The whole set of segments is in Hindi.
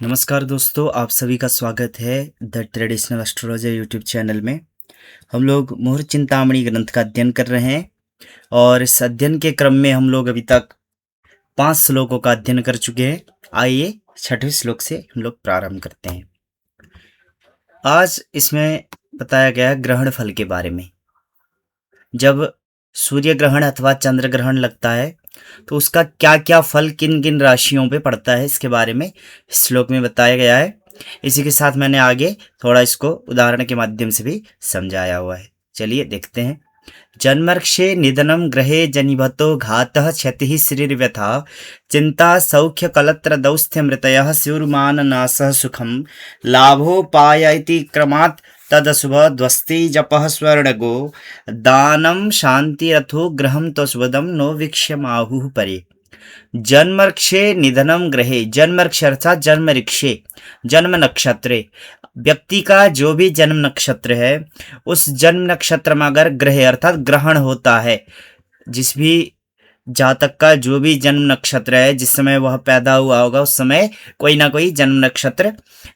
नमस्कार दोस्तों, आप सभी का स्वागत है the traditional astrologer YouTube channel में। हम लोग मुहूर्त चिंतामणि ग्रंथ का अध्ययन कर रहे हैं और इस अध्ययन के क्रम में हम लोग अभी तक 5 श्लोकों का अध्ययन कर चुके हैं। आइए 6वें श्लोक से हम लोग प्रारंभ करते हैं। आज इसमें बताया गया है ग्रहण फल के बारे में। जब सूर्य ग्रहण अथवा चंद्र ग्रहण लगता है तो उसका क्या क्या फल किन किन राशियों पे पड़ता है, इसके बारे में श्लोक में बताया गया है। इसी के साथ मैंने आगे थोड़ा इसको उदाहरण के माध्यम से भी समझाया हुआ है। चलिए देखते हैं। जन्मर्क्षे निधनम ग्रहे जनिभतो घातः क्षतिः श्रीर्व्यथा चिंता सौख्य कलत्र दौस्थ्य मृतयः स्युर्मान नासः सुखम लाभोपायति क्रमात् तदशुभ ध्वस्ति जपः स्वर्णगो दानम शांतिरथो ग्रहम तो शुभदम नो वीक्ष्यमाहुः परे। जन्मर्क्षे निधनम ग्रहे, जन्मर्क्ष अर्थात जन्मऋक्षे, जन्म नक्षत्रे, व्यक्ति का जो भी जन्म नक्षत्र है उस जन्म नक्षत्र में अगर ग्रह अर्थात ग्रहण होता है, जिस भी जातक का जो भी जन्म नक्षत्र है, जिस समय वह पैदा हुआ होगा उस समय कोई ना कोई जन्म नक्षत्र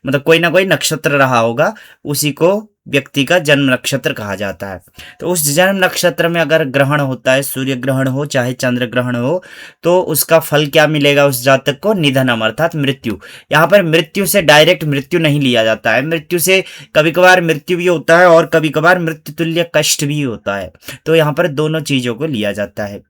मतलब कोई ना कोई नक्षत्र रहा होगा, उसी को व्यक्ति का जन्म नक्षत्र कहा जाता है। तो उस जन्म नक्षत्र में अगर ग्रहण होता है, सूर्य ग्रहण हो चाहे चंद्र ग्रहण हो, तो उसका फल क्या मिलेगा उस जातक को? निधनम अर्थात मृत्यु। यहाँ पर मृत्यु से डायरेक्ट मृत्यु नहीं लिया जाता है। मृत्यु से कभी कभार मृत्यु भी होता है और कभी कभार मृत्यु तुल्य कष्ट भी होता है। तो यहाँ पर दोनों चीजों को लिया जाता है।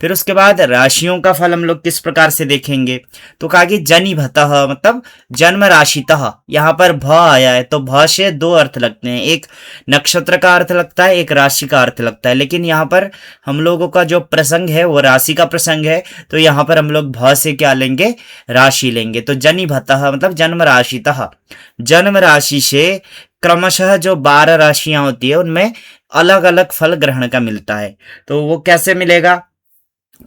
फिर उसके बाद राशियों का फल हम लोग किस प्रकार से देखेंगे, तो कहा कि जनिभतः मतलब जन्म राशितः। यहाँ पर भ आया है तो भ से 2 अर्थ लगते हैं, एक नक्षत्र का अर्थ लगता है, एक राशि का अर्थ लगता है। लेकिन यहाँ पर हम लोगों का जो प्रसंग है वो राशि का प्रसंग है, तो यहाँ पर हम लोग भ से क्या लेंगे? राशि लेंगे। तो जनिभतः मतलब जन्म राशितः, जन्म राशि से क्रमशः जो 12 राशियां होती है उनमें अलग अलग फल ग्रहण का मिलता है। तो वो कैसे मिलेगा?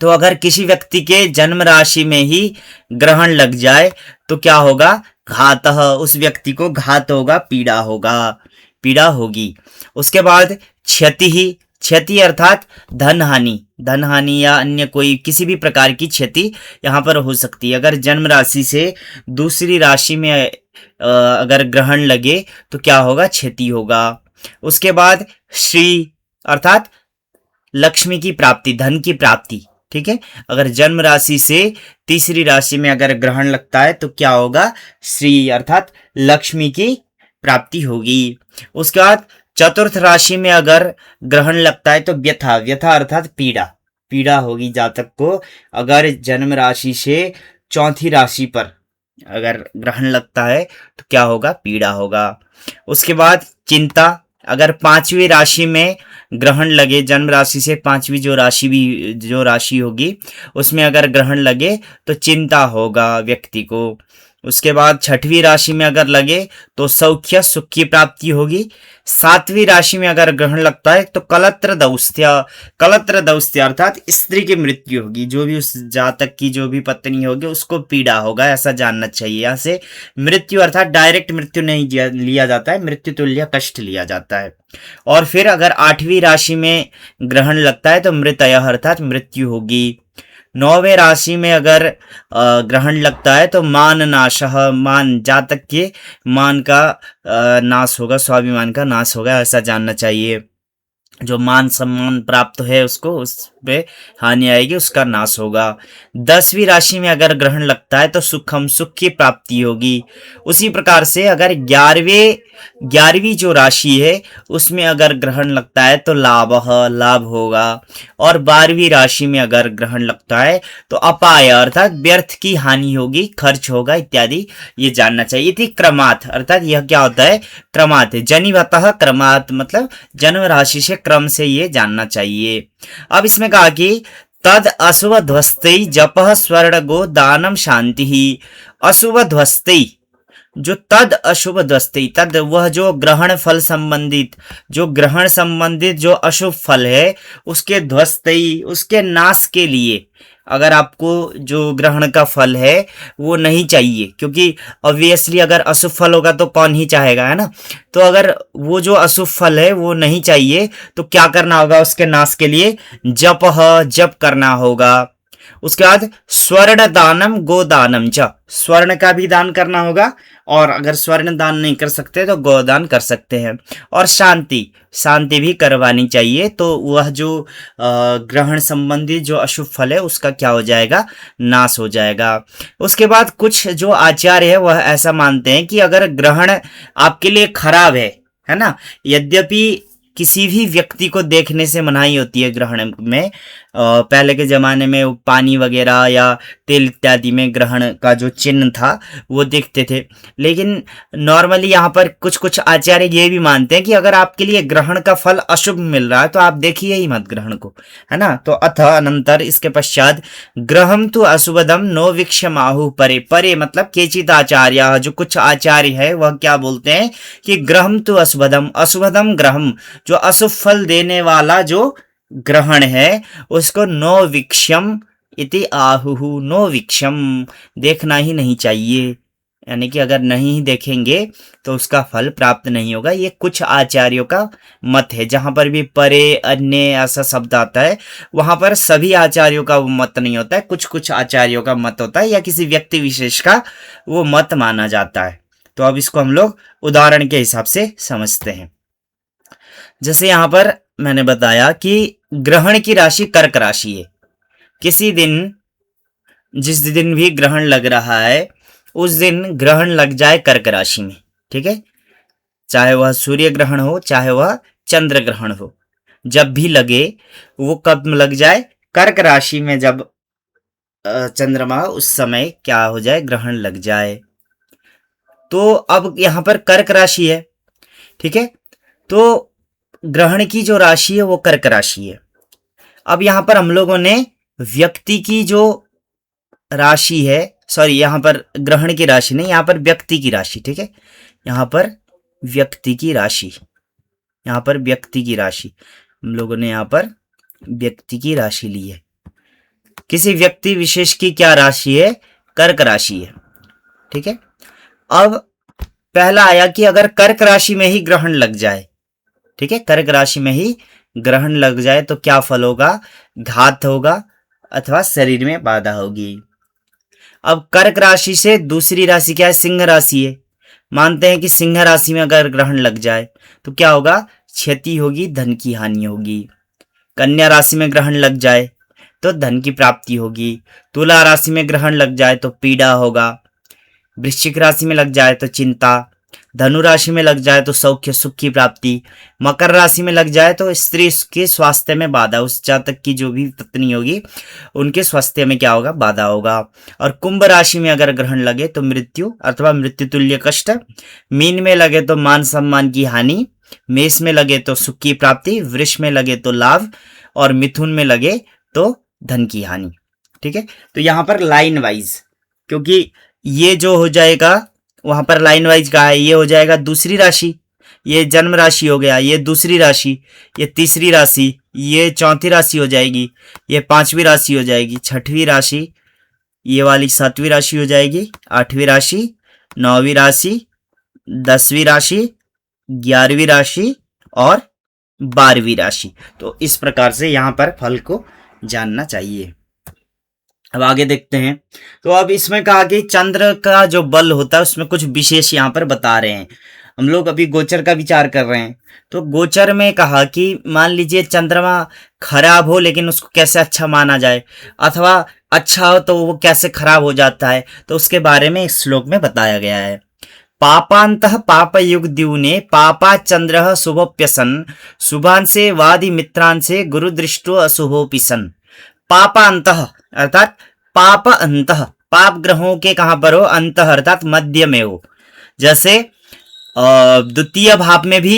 तो अगर किसी व्यक्ति के जन्म राशि में ही ग्रहण लग जाए तो क्या होगा? घातः, उस व्यक्ति को घात होगा, पीड़ा होगा, पीड़ा होगी। उसके बाद क्षति ही, क्षति अर्थात धन हानि, धन हानि या अन्य कोई किसी भी प्रकार की क्षति यहाँ पर हो सकती है। अगर जन्म राशि से दूसरी राशि में अगर ग्रहण लगे तो क्या होगा? क्षति होगा। उसके बाद श्री अर्थात लक्ष्मी की प्राप्ति, धन की प्राप्ति। ठीक है, अगर जन्म राशि से तीसरी राशि में अगर ग्रहण लगता है तो क्या होगा? श्री अर्थात लक्ष्मी की प्राप्ति होगी। उसके बाद चतुर्थ राशि में अगर ग्रहण लगता है तो व्यथा, व्यथा अर्थात पीड़ा, पीड़ा होगी जातक को। अगर जन्म राशि से चौथी राशि पर अगर ग्रहण लगता है तो क्या होगा? पीड़ा होगा। उसके बाद चिंता, अगर 5वीं राशि में ग्रहण लगे, जन्म राशि से 5वीं जो राशि होगी उसमें अगर ग्रहण लगे तो चिंता होगा व्यक्ति को। उसके बाद 6वीं राशि में अगर लगे तो सौख्य, सुख की प्राप्ति होगी। 7वीं राशि में अगर ग्रहण लगता है तो कलत्र दौस्त्य, कलत्र दौस्त्य अर्थात स्त्री की मृत्यु होगी। जो भी उस जातक की जो भी पत्नी होगी उसको पीड़ा होगा, ऐसा जानना चाहिए। यहाँ से मृत्यु अर्थात डायरेक्ट मृत्यु नहीं लिया जाता है, मृत्यु तुल्य कष्ट लिया जाता है। और फिर अगर 8वीं राशि में ग्रहण लगता है तो मृतयः अर्थात मृत्यु होगी। 9वें राशि में अगर ग्रहण लगता है तो मान नाशः, मान जातक के मान का नाश होगा, स्वाभिमान का नाश होगा, ऐसा जानना चाहिए। जो मान सम्मान प्राप्त है उसको उस पे हानि आएगी, उसका नाश होगा। 10वीं राशि में अगर ग्रहण लगता है तो सुखम, सुख की प्राप्ति होगी। उसी प्रकार से अगर 11वीं जो राशि है उसमें अगर ग्रहण लगता है तो लाभः, लाभ होगा। और 12वीं राशि में अगर ग्रहण लगता है तो अपाय अर्थात व्यर्थ की हानि होगी, खर्च होगा इत्यादि, ये जानना चाहिए। थी क्रमात् अर्थात यह क्या होता है? क्रमात्, जनिभतः क्रमात् मतलब जन्म राशि से क्रम से ये जानना चाहिए। अब इसमें कहा कि तद अशुभ ध्वस्तै जपः स्वर्णगो दानम शांति ही। अशुभ ध्वस्तै, जो तद अशुभ ध्वस्तै, तद वह जो ग्रहण फल संबंधित, जो ग्रहण संबंधित जो अशुभ फल है उसके ध्वस्तै, उसके नाश के लिए अगर आपको जो ग्रहण का फल है वो नहीं चाहिए, क्योंकि ऑब्वियसली अगर अशुभ फल होगा तो कौन ही चाहेगा, है ना। तो अगर वो जो अशुभ फल है वो नहीं चाहिए तो क्या करना होगा? उसके नाश के लिए जप करना होगा। उसके बाद स्वर्ण दानम गोदानम च, स्वर्ण का भी दान करना होगा, और अगर स्वर्ण दान नहीं कर सकते तो गोदान कर सकते हैं। और शांति, शांति भी करवानी चाहिए, तो वह जो ग्रहण संबंधी जो अशुभ फल है उसका क्या हो जाएगा, नाश हो जाएगा। उसके बाद कुछ जो आचार्य है वह ऐसा मानते हैं कि अगर ग्रहण आपके लिए खराब है ना, यद्यपि किसी भी व्यक्ति को देखने से मनाही होती है ग्रहण में, पहले के ज़माने में वो पानी वगैरह या तेल इत्यादि में ग्रहण का जो चिन्ह था वो देखते थे। लेकिन नॉर्मली यहाँ पर कुछ कुछ आचार्य ये भी मानते हैं कि अगर आपके लिए ग्रहण का फल अशुभ मिल रहा है तो आप देखिए ही मत ग्रहण को, है ना। तो अथ अनंतर, इसके पश्चात, ग्रहम तो अशुभदम नो वीक्षमाहु परे, परे मतलब केचित आचार्य, जो कुछ आचार्य है वह क्या बोलते हैं कि ग्रहम तो अशुभदम, अशुभदम ग्रहम, जो अशुभ फल देने वाला जो ग्रहण है उसको नो वीक्षम इति आहुहु, नो वीक्षम, देखना ही नहीं चाहिए, यानी कि अगर नहीं देखेंगे तो उसका फल प्राप्त नहीं होगा। ये कुछ आचार्यों का मत है। जहां पर भी परे, अन्य ऐसा शब्द आता है वहां पर सभी आचार्यों का वो मत नहीं होता है, कुछ कुछ आचार्यों का मत होता है या किसी व्यक्ति विशेष का वो मत माना जाता है। तो अब इसको हम लोग उदाहरण के हिसाब से समझते हैं। जैसे यहाँ पर मैंने बताया कि ग्रहण की राशि कर्क राशि है। किसी दिन, जिस दिन भी ग्रहण लग रहा है उस दिन ग्रहण लग जाए कर्क राशि में, ठीक है, चाहे वह सूर्य ग्रहण हो चाहे वह चंद्र ग्रहण हो, जब भी लगे वो कब लग जाए, कर्क राशि में जब चंद्रमा उस समय क्या हो जाए, ग्रहण लग जाए। तो अब यहाँ पर कर्क राशि है, ठीक है, तो ग्रहण की जो राशि है वो कर्क राशि है। अब यहाँ पर हम लोगों ने व्यक्ति की जो राशि है, सॉरी यहाँ पर ग्रहण की राशि नहीं, यहाँ पर व्यक्ति की राशि, ठीक है, यहाँ पर व्यक्ति की राशि, यहाँ पर व्यक्ति की राशि, हम लोगों ने यहाँ पर व्यक्ति की राशि ली है। किसी व्यक्ति विशेष की क्या राशि है, कर्क राशि है, ठीक है। अब पहला आया कि अगर कर्क राशि में ही ग्रहण लग जाए, ठीक है, कर्क राशि में ही ग्रहण लग जाए तो क्या फल होगा, घात होगा अथवा शरीर में बाधा होगी। अब कर्क राशि से दूसरी राशि क्या है, सिंह राशि है। मानते हैं कि सिंह राशि में अगर ग्रहण लग जाए तो क्या होगा, क्षति होगी, धन की हानि होगी। कन्या राशि में ग्रहण लग जाए तो धन की प्राप्ति होगी। तुला राशि में ग्रहण लग जाए तो पीड़ा होगा। वृश्चिक राशि में लग जाए तो चिंता। धनु राशि में लग जाए तो सौख्य सुख की प्राप्ति। मकर राशि में लग जाए तो स्त्री के स्वास्थ्य में बाधा, उस जातक की जो भी पत्नी होगी उनके स्वास्थ्य में क्या होगा, बाधा होगा। और कुंभ राशि में अगर ग्रहण लगे तो मृत्यु अथवा मृत्यु तुल्य कष्ट। मीन में लगे तो मान सम्मान की हानि। मेष में लगे तो सुख की प्राप्ति। वृष में लगे तो लाभ, और मिथुन में लगे तो धन की हानि, ठीक है। तो यहाँ पर लाइन वाइज, क्योंकि ये जो हो जाएगा वहां पर लाइन वाइज कहा है, ये हो जाएगा दूसरी राशि, ये जन्म राशि हो गया, ये दूसरी राशि, ये तीसरी राशि, ये चौथी राशि हो जाएगी, ये पांचवी राशि हो जाएगी, छठवीं राशि, ये वाली सातवीं राशि हो जाएगी, आठवीं राशि, नौवीं राशि, 10वीं राशि, 11वीं राशि और 12वीं राशि। तो इस प्रकार से यहाँ पर फल को जानना चाहिए। अब आगे देखते हैं। तो अब इसमें कहा कि चंद्र का जो बल होता है उसमें कुछ विशेष यहाँ पर बता रहे हैं। हम लोग अभी गोचर का विचार कर रहे हैं, तो गोचर में कहा कि मान लीजिए चंद्रमा खराब हो लेकिन उसको कैसे अच्छा माना जाए, अथवा अच्छा हो तो वो कैसे खराब हो जाता है, तो उसके बारे में इस श्लोक में बताया गया है। पापांतः पापयुग द्यूने पापा चंद्र शुभोप्यसन शुभांसे वादि मित्रांसे गुरु दृष्टो अशुभोपिसन। पापांतः अर्थात पाप अंतः, पाप ग्रहों के कहां पर हो, अंतः अर्थात मध्य में हो। जैसे द्वितीय भाव में भी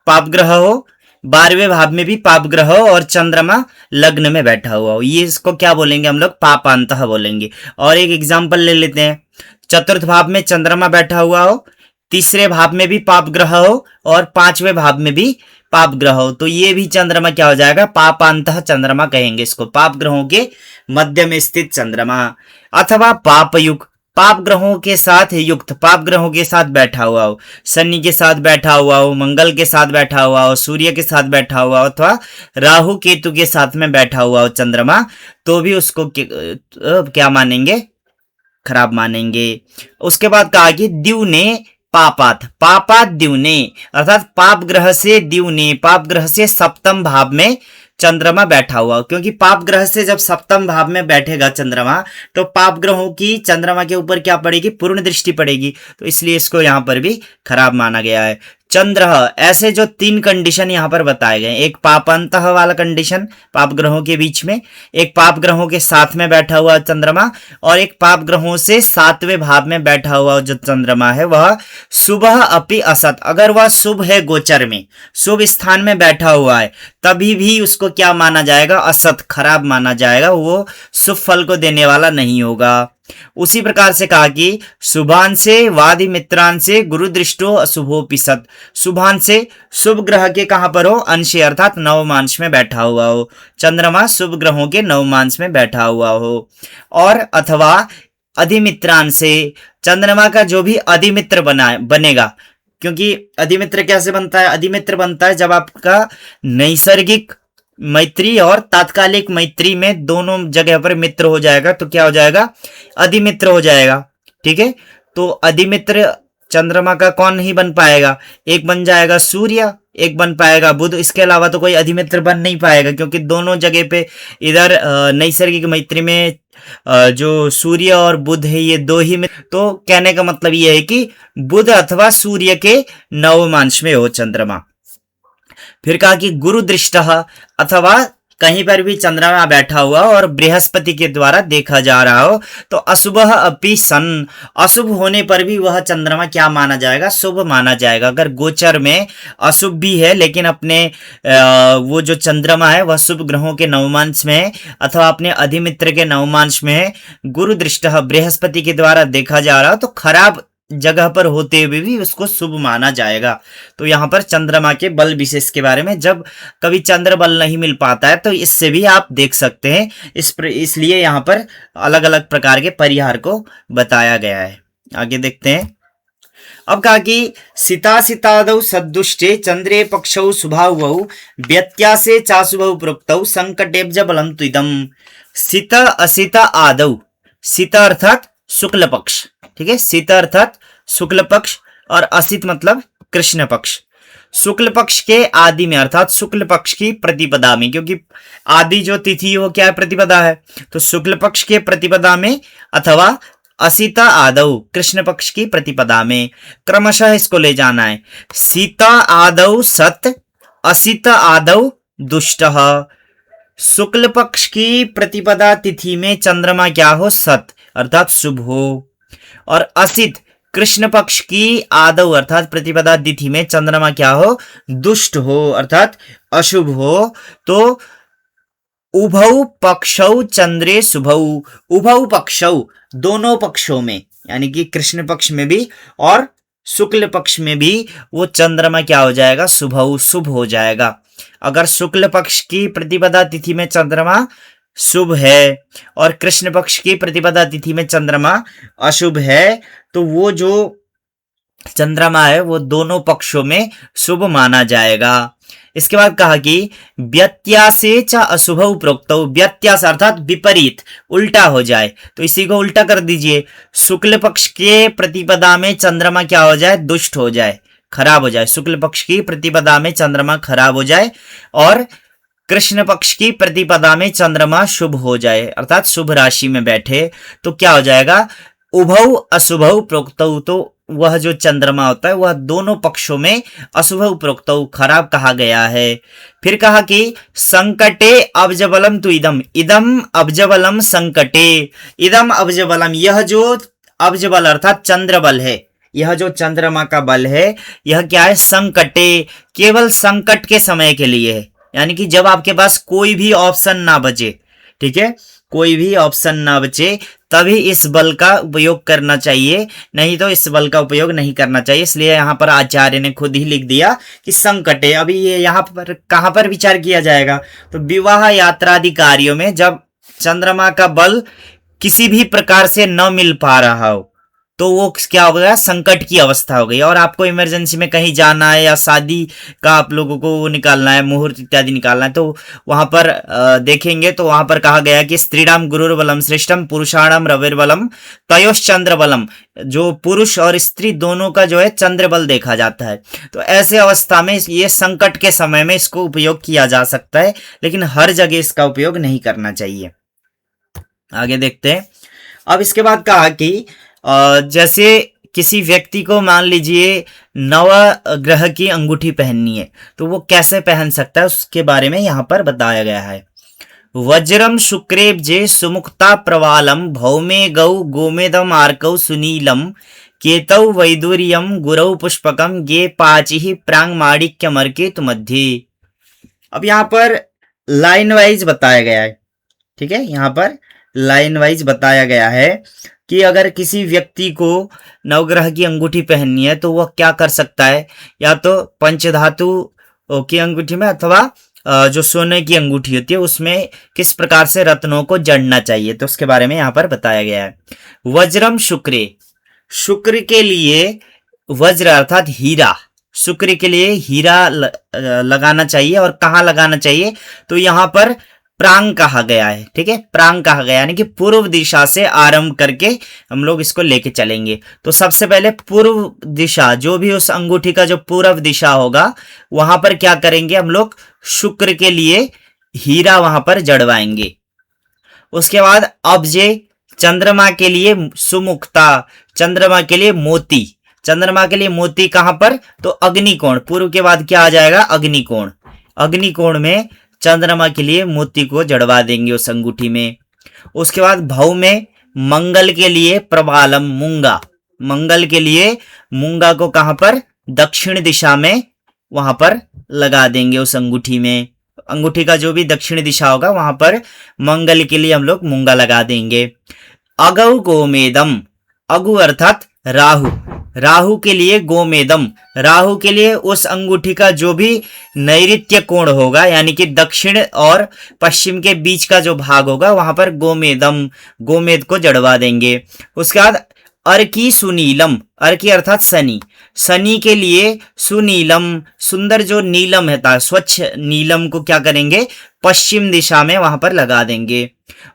पाप ग्रह हो, 12वें भाव में भी पाप ग्रह हो और चंद्रमा लग्न में बैठा हुआ हो, ये इसको क्या बोलेंगे हम लोग, पापांतः बोलेंगे। और एक एग्जांपल ले लेते हैं, चतुर्थ भाव में चंद्रमा बैठा हुआ हो, तीसरे भाव में भी पाप ग्रह हो और 5वें भाव में भी पाप ग्रह हो, तो ये भी चंद्रमा क्या हो जाएगा, पापांतः चंद्रमा कहेंगे इसको, पाप ग्रहों के मध्य में स्थित चंद्रमा। अथवा पाप युग, पाप ग्रहों के साथ युक्त, पाप ग्रहों के साथ बैठा हुआ हो, शनि के साथ बैठा हुआ हो, मंगल के साथ बैठा हुआ हो, सूर्य के साथ बैठा हुआ हो, अथवा राहु केतु के साथ में बैठा हुआ हो चंद्रमा, तो भी उसको क्या मानेंगे, खराब मानेंगे। उसके बाद कहा कि द्युने पापात, पापात द्युने, अर्थात पाप ग्रह से द्युने, पाप ग्रह से सप्तम भाव में चंद्रमा बैठा हुआ, क्योंकि पाप ग्रह से जब सप्तम भाव में बैठेगा चंद्रमा तो पाप ग्रहों की चंद्रमा के ऊपर क्या पड़ेगी, पूर्ण दृष्टि पड़ेगी, तो इसलिए इसको यहां पर भी खराब माना गया है। चंद्र, ऐसे जो 3 कंडीशन यहां पर बताए गए, एक पापांतः वाला कंडीशन पाप ग्रहों के बीच में, एक पाप ग्रहों के साथ में बैठा हुआ चंद्रमा, और एक पाप ग्रहों से 7वें भाव में बैठा हुआ जो चंद्रमा है वह शुभ अपि असत, अगर वह शुभ है, गोचर में शुभ स्थान में बैठा हुआ है, तभी भी उसको क्या माना जाएगा, असत, खराब माना जाएगा, वो शुभ फल को देने वाला नहीं होगा। उसी प्रकार से कहा कि शुभान से वादि मित्रान से गुरु दृष्टो अशुभोपि सत्, शुभान से शुभ ग्रह के कहां पर हो, अंश अर्थात नवमांश में बैठा हुआ हो, चंद्रमा शुभ ग्रहों के नवमांश में बैठा हुआ हो, और अथवा अधिमित्रान से, चंद्रमा का जो भी अधिमित्र बनेगा, क्योंकि अधिमित्र कैसे बनता है, अधिमित्र बनता है जब आपका नैसर्गिक मैत्री और तात्कालिक मैत्री में दोनों जगह पर मित्र हो जाएगा तो क्या हो जाएगा, अधिमित्र हो जाएगा। ठीक है, तो अधिमित्र चंद्रमा का कौन नहीं बन पाएगा, एक बन जाएगा सूर्य, एक बन पाएगा बुध, इसके अलावा तो कोई अधिमित्र बन नहीं पाएगा, क्योंकि दोनों जगह पे इधर नैसर्गिक मैत्री में जो सूर्य और बुध है ये 2 ही मित्र, तो कहने का मतलब ये है कि बुध अथवा सूर्य के नवमांश में हो चंद्रमा। फिर कहा कि गुरु दृष्ट, अथवा कहीं पर भी चंद्रमा बैठा हुआ और बृहस्पति के द्वारा देखा जा रहा हो तो अशुभ अपि सन, अशुभ होने पर भी वह चंद्रमा क्या माना जाएगा, शुभ माना जाएगा। अगर गोचर में अशुभ भी है लेकिन अपने वो जो चंद्रमा है वह शुभ ग्रहों के नवमांश में है अथवा अपने अधिमित्र के नवमांश में है, गुरु दृष्ट बृहस्पति के द्वारा देखा जा रहा हो तो खराब जगह पर होते हुए भी उसको शुभ माना जाएगा। तो यहाँ पर चंद्रमा के बल विशेष के बारे में, जब कभी चंद्र बल नहीं मिल पाता है तो इससे भी आप देख सकते हैं, इसलिए यहाँ पर अलग अलग प्रकार के परिहार को बताया गया है। आगे देखते हैं। अब कहा कि सीता सीतादौ सदुष्टे चंद्रे पक्षौ शुभावौ व्यत्यासे चाशुभौ प्रोक्तौ संकटेब्ज बलम तुइदम। सीत असित आदौ, सीत अर्थात शुक्ल पक्ष, ठीक है, सीत अर्थात शुक्ल पक्ष और असित मतलब कृष्ण पक्ष। शुक्ल पक्ष के आदि में अर्थात शुक्ल पक्ष की प्रतिपदा में, क्योंकि आदि जो तिथि वो क्या है, प्रतिपदा है, तो शुक्ल पक्ष के प्रतिपदा में अथवा असिता आदौ कृष्ण पक्ष की प्रतिपदा में क्रमशः इसको ले जाना है। सीता आदौ सत, असिता आदौ दुष्ट। शुक्ल पक्ष की प्रतिपदा तिथि में चंद्रमा क्या हो, सत अर्थात शुभ हो, और असित कृष्ण पक्ष की आदौ अर्थात प्रतिपदा तिथि में चंद्रमा क्या हो, दुष्ट हो अर्थात अशुभ हो। तो उभौ पक्षौ चंद्रे शुभौ, उभौ पक्षौ दोनों पक्षों में, यानी कि कृष्ण पक्ष में भी और शुक्ल पक्ष में भी वो चंद्रमा क्या हो जाएगा, शुभौ शुभ हो जाएगा। अगर शुक्ल पक्ष की प्रतिपदा तिथि में चंद्रमा शुभ है और कृष्ण पक्ष की प्रतिपदा तिथि में चंद्रमा अशुभ है तो वो जो चंद्रमा है वो दोनों पक्षों में शुभ माना जाएगा। इसके बाद कहा कि व्यत्यासे च अशुभौ प्रोक्तौ, व्यत्यास अर्थात विपरीत, उल्टा हो जाए, तो इसी को उल्टा कर दीजिए। शुक्ल पक्ष के प्रतिपदा में चंद्रमा क्या हो जाए, दुष्ट हो जाए, खराब हो जाए। शुक्ल पक्ष की प्रतिपदा में चंद्रमा खराब हो जाए और कृष्ण पक्ष की प्रतिपदा में चंद्रमा शुभ हो जाए अर्थात शुभ राशि में बैठे तो क्या हो जाएगा, उभौ अशुभौ प्रोक्तौ, तो वह जो चंद्रमा होता है वह दोनों पक्षों में अशुभौ प्रोक्तौ खराब कहा गया है। फिर कहा कि संकटे अब्जबलम तु इदम, इदम अब्जबलम संकटे, इदम अब्जबलम, यह जो अब्जबल अर्थात चंद्र बल है, यह जो चंद्रमा का बल है यह क्या है, संकटे, केवल संकट के समय के लिए है, यानी कि जब आपके पास कोई भी ऑप्शन ना बचे, ठीक है, कोई भी ऑप्शन ना बचे तभी इस बल का उपयोग करना चाहिए, नहीं तो इस बल का उपयोग नहीं करना चाहिए। इसलिए यहाँ पर आचार्य ने खुद ही लिख दिया कि संकटे। अभी ये यहाँ पर कहाँ पर विचार किया जाएगा, तो विवाह यात्रादि कार्यों में जब चंद्रमा का बल किसी भी प्रकार से न मिल पा रहा हो तो वो क्या हो गया, संकट की अवस्था हो गई। और आपको इमरजेंसी में कहीं जाना है या शादी का आप लोगों को वो निकालना है, मुहूर्त इत्यादि निकालना है, तो वहां पर देखेंगे तो वहां पर कहा गया है कि स्त्रीणाम गुरुर्बलम श्रेष्ठम पुरुषाणाम रविर्बलम तयोश्चंद्र बलम। जो पुरुष और स्त्री दोनों का जो है चंद्र बल देखा जाता है। तो ऐसे अवस्था में ये संकट के समय में इसको उपयोग किया जा सकता है, लेकिन हर जगह इसका उपयोग नहीं करना चाहिए। आगे देखते हैं। अब इसके बाद कहा कि जैसे किसी व्यक्ति को मान लीजिए नवग्रह की अंगूठी पहननी है तो वो कैसे पहन सकता है, उसके बारे में यहाँ पर बताया गया है। वज्रम शुक्रेब्जे सुमुक्ता प्रवालम भौमे गौ गोमेदम आर्कौ सुनीलम केतौ वैदुर्यम गुरौ पुष्पकम गे पाचि प्रांग माणिक्यमर्केत मध्य। अब यहाँ पर लाइन वाइज बताया गया है, ठीक है। यहाँ पर लाइन वाइज बताया गया है कि अगर किसी व्यक्ति को नवग्रह की अंगूठी पहननी है तो वह क्या कर सकता है, या तो पंचधातु की अंगूठी में अथवा जो सोने की अंगूठी होती है उसमें किस प्रकार से रत्नों को जड़ना चाहिए, तो उसके बारे में यहाँ पर बताया गया है। वज्रम शुक्रे, शुक्र के लिए वज्र अर्थात हीरा, शुक्र के लिए हीरा लगाना चाहिए। और कहाँ लगाना चाहिए, तो यहाँ पर प्रांग कहा गया है, ठीक है। प्रांग कहा गया यानी कि पूर्व दिशा से आरंभ करके हम लोग इसको लेके चलेंगे। तो सबसे पहले पूर्व दिशा, जो भी उस अंगूठी का जो पूर्व दिशा होगा वहां पर क्या करेंगे हम लोग, शुक्र के लिए हीरा वहां पर जड़वाएंगे। उसके बाद अब्जे, चंद्रमा के लिए सुमुक्ता, चंद्रमा के लिए मोती, चंद्रमा के लिए मोती कहां पर, तो अग्निकोण, पूर्व के बाद क्या आ जाएगा, अग्निकोण। अग्निकोण में चंद्रमा के लिए मोती को जड़वा देंगे उस अंगूठी में। उसके बाद भव में मंगल के लिए प्रबालम, मूंगा, मंगल के लिए मूंगा को कहां पर, दक्षिण दिशा में वहां पर लगा देंगे उस अंगूठी में। अंगूठी का जो भी दक्षिण दिशा होगा वहां पर मंगल के लिए हम लोग मूंगा लगा देंगे। अगौ गोमेदम, अगु अर्थात राहु, राहु के लिए गोमेदम, राहु के लिए उस अंगूठी का जो भी नैऋत्य कोण होगा यानी कि दक्षिण और पश्चिम के बीच का जो भाग होगा वहां पर गोमेदम, गोमेद को जड़वा देंगे। उसके बाद अर्की सुनीलम, अर्की अर्थात शनि, शनि के लिए सुनीलम, सुंदर जो नीलम है, स्वच्छ नीलम को क्या करेंगे, पश्चिम दिशा में वहां पर लगा देंगे।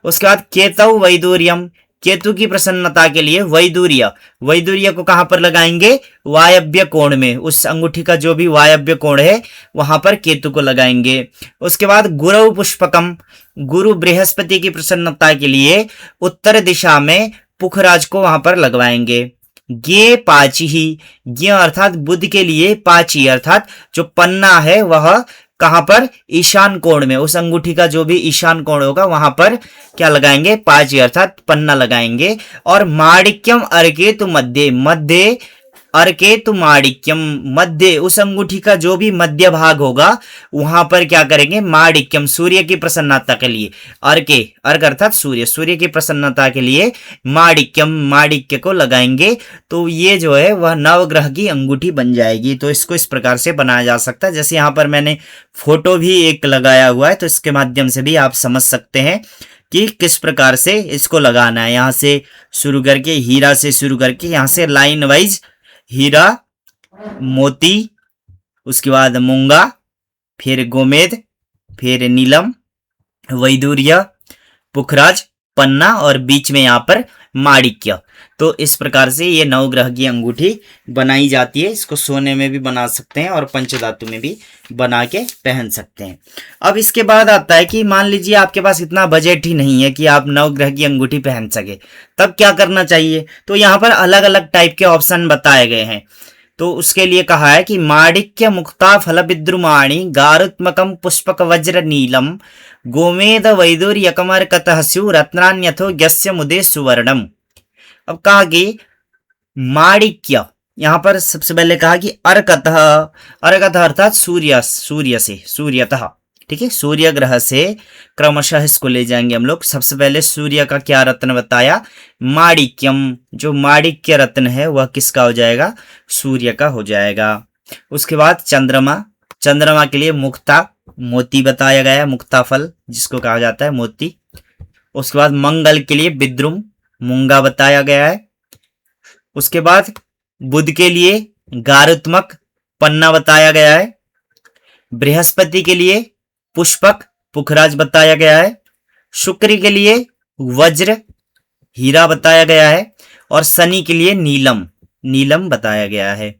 उसके बाद केतौ वैदूर्यम, केतु की प्रसन्नता के लिए वैदूर्य, वैदूर्य को कहां पर लगाएंगे, वायव्य कोण में, उस अंगूठी का जो भी वायव्य कोण है वहां पर केतु को लगाएंगे। उसके बाद गुरु पुष्पकम, गुरु बृहस्पति की प्रसन्नता के लिए उत्तर दिशा में पुखराज को वहां पर लगवाएंगे। गे पाची, गे अर्थात बुध के लिए, पाची अर्थात जो पन्ना है वह कहां पर, ईशान कोण में, उस अंगूठी का जो भी ईशान कोण होगा वहां पर क्या लगाएंगे, पाची अर्थात पन्ना लगाएंगे। और माणिक्यम अर्केतु मध्य, मध्य अर्केतु माणिक्यम, मध्य उस अंगूठी का जो भी मध्य भाग होगा वहां पर क्या करेंगे, माणिक्यम, सूर्य की प्रसन्नता के लिए, अर्के, अर्क अर्थात सूर्य, सूर्य की प्रसन्नता के लिए माणिक्यम, माणिक्य को लगाएंगे। तो ये जो है वह नवग्रह की अंगूठी बन जाएगी। तो इसको इस प्रकार से बनाया जा सकता है। जैसे यहाँ पर मैंने फोटो भी एक लगाया हुआ है, तो इसके माध्यम से भी आप समझ सकते हैं कि किस प्रकार से इसको लगाना है। यहाँ से शुरू करके, हीरा से शुरू करके, यहाँ से लाइन वाइज हीरा, मोती, उसके बाद मूंगा, फिर गोमेद, फिर नीलम, वैदूर्य, पुखराज, पन्ना और बीच में यहाँ पर माणिक्य। तो इस प्रकार से ये नवग्रह की अंगूठी बनाई जाती है। इसको सोने में भी बना सकते हैं और पंचधातु में भी बना के पहन सकते हैं। अब इसके बाद आता है कि मान लीजिए आपके पास इतना बजट ही नहीं है कि आप नवग्रह की अंगूठी पहन सके, तब क्या करना चाहिए। तो यहाँ पर अलग अलग टाइप के ऑप्शन बताए गए हैं। तो उसके लिए कहा है कि माणिक्य मुक्ता फल विद्रुमाणी गारुत्मकम पुष्पक वज्र नीलम गोमेद वैदूर्यकमर कतः स्यु रत्नान्यथो यस्य मुदे सुवर्णम। अब कहा कि माणिक्य, यहां पर सबसे पहले कहा कि अर्कतः, अर्कतः अर्थात सूर्य, सूर्य से, सूर्यतः, ठीक है, सूर्य ग्रह से क्रमशः इसको ले जाएंगे हम लोग। सबसे पहले सूर्य का क्या रत्न बताया, माणिक्यम, जो माणिक्य रत्न है वह किसका हो जाएगा, सूर्य का हो जाएगा। उसके बाद चंद्रमा, चंद्रमा के लिए मुक्ता, मोती बताया गया है, मुक्ता फल जिसको कहा जाता है मोती। उसके बाद मंगल के लिए विद्रुम मूंगा बताया गया है। उसके बाद बुध के लिए गारुत्मक पन्ना बताया गया है। बृहस्पति के लिए पुष्पक पुखराज बताया गया है। शुक्र के लिए वज्र हीरा बताया गया है। और शनि के लिए नीलम नीलम बताया गया है।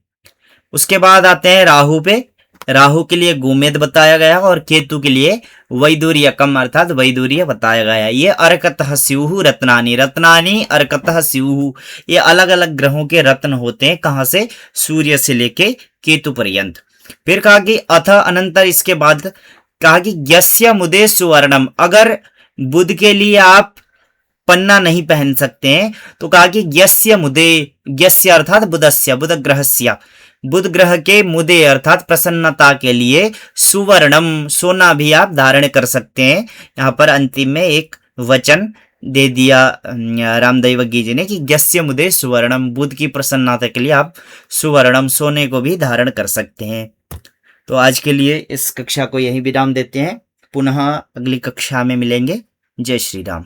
उसके बाद आते हैं राहु पे। राहु के लिए गोमेद बताया गया है और केतु के लिए वैदूर्यकम अर्थात वैदूर्य बताया गया है। ये अर्कतः स्युः रत्नानि रत्नानि अर्कतः स्युः, ये अलग अलग ग्रहों के रत्न होते हैं। कहां से? सूर्य से लेके केतु पर्यंत। फिर कहा कि अथ अनंतर इसके बाद कहा कि यस्य मुदे सुवर्णम, अगर बुध के लिए आप पन्ना नहीं पहन सकते हैं तो कहा कि यस्य मुदे, यस्य अर्थात बुधस्य बुध ग्रहस्य, बुध ग्रह के मुदे अर्थात प्रसन्नता के लिए सुवर्णम सोना भी आप धारण कर सकते हैं। यहाँ पर अंतिम में एक वचन दे दिया रामदैवज्ञ जी ने कि यस्य मुदे सुवर्णम, बुध की प्रसन्नता के लिए आप सुवर्णम सोने को भी धारण कर सकते हैं। तो आज के लिए इस कक्षा को यही विराम देते हैं। पुनः अगली कक्षा में मिलेंगे। जय श्री राम।